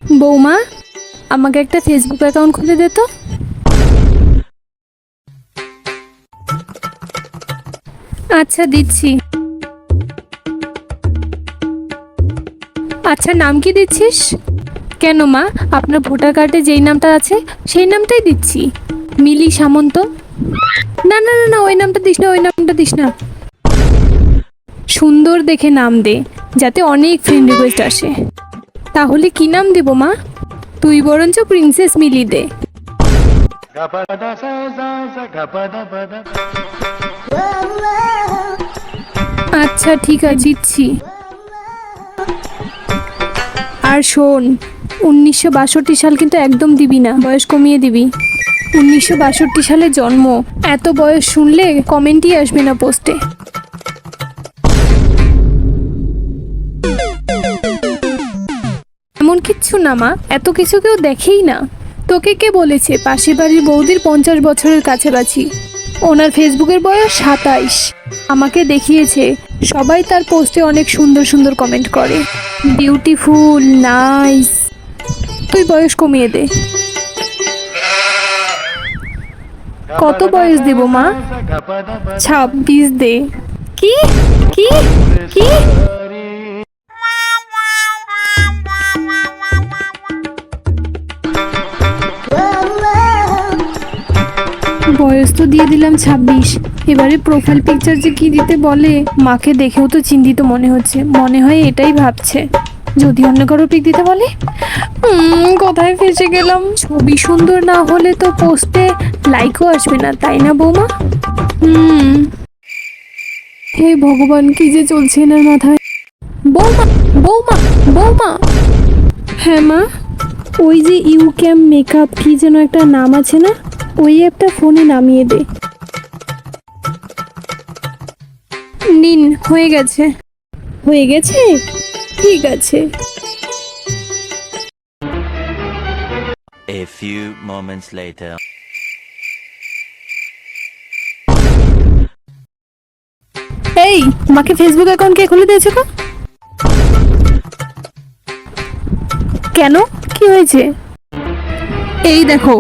বৌমা, আমাকে একটা ফেসবুক অ্যাকাউন্ট খুলে দে তো। আচ্ছা দিচ্ছি। আচ্ছা নাম কি দিচ্ছিস? কেন মা, আপনার ভোটার কার্ডে যেই নামটা আছে সেই নামটাই দিচ্ছি, মিলি সামন্ত। না না না না, ওই নামটা দিস না, ওই নামটা দিস না। সুন্দর দেখে নাম দে, যাতে অনেক ফ্রেন্ড রিকোয়েস্ট আসে। তাহলে কি নাম দেব মা? তুই বরঞ্চ প্রিন্সেস মিলি দে। আচ্ছা ঠিক আছে, দিচ্ছি। আর শোন, 1962 সাল কিন্তু একদম দিবি না, বয়স কমিয়ে দিবি। 1962 সালে জন্ম, এত বয়স শুনলে কমেন্টই আসবে না পোস্টে। এমন কিচ্ছু না মা, এত কিছু কেউ দেখেই না। তোকে কে বলেছে পাশের বাড়ির বৌদির 50 বছরের কাছাকাছি? ওনার ফেসবুকের বয়স 27। আমাকে দেখিয়েছে, সবাই তার পোস্টে অনেক সুন্দর সুন্দর কমেন্ট করে, বিউটিফুল, নাইস। তুই বয়স কমিয়ে দে। কত বয়স দেব মা? 26 দে। কি কি কি? বয়স তো দিয়ে দিলাম 26, এবারে প্রোফাইল পিকচার যে কি দিতে বলে, মাকে দেখেও তো চিন্তিত মনে হচ্ছে, মনে হয় এটাই ভাবছে। যদি অন্য কারো পিক দিতে বলে, কোথায় ফেসে গেলাম। ছবি সুন্দর না হলে তো পোস্টে লাইকও আসবে না, তাই না বৌমা? হে ভগবান, কি যে চলছে এনার মাথায়। বৌমা বৌমা বৌমা। হ্যাঁ মা, ওই যে ইউ ক্যাম মেকআপ কি যেন একটা নাম আছে না, ওই অ্যাপটা ফোনে নামিয়ে দে। নিন, হয়ে গেছে। হয়ে গেছে? ঠিক আছে। A few moments later. এই, মাকে ফেসবুক অ্যাকাউন্ট কে খুলে দিয়েছে গো? কেন, কি হয়েছে? এই দেখো,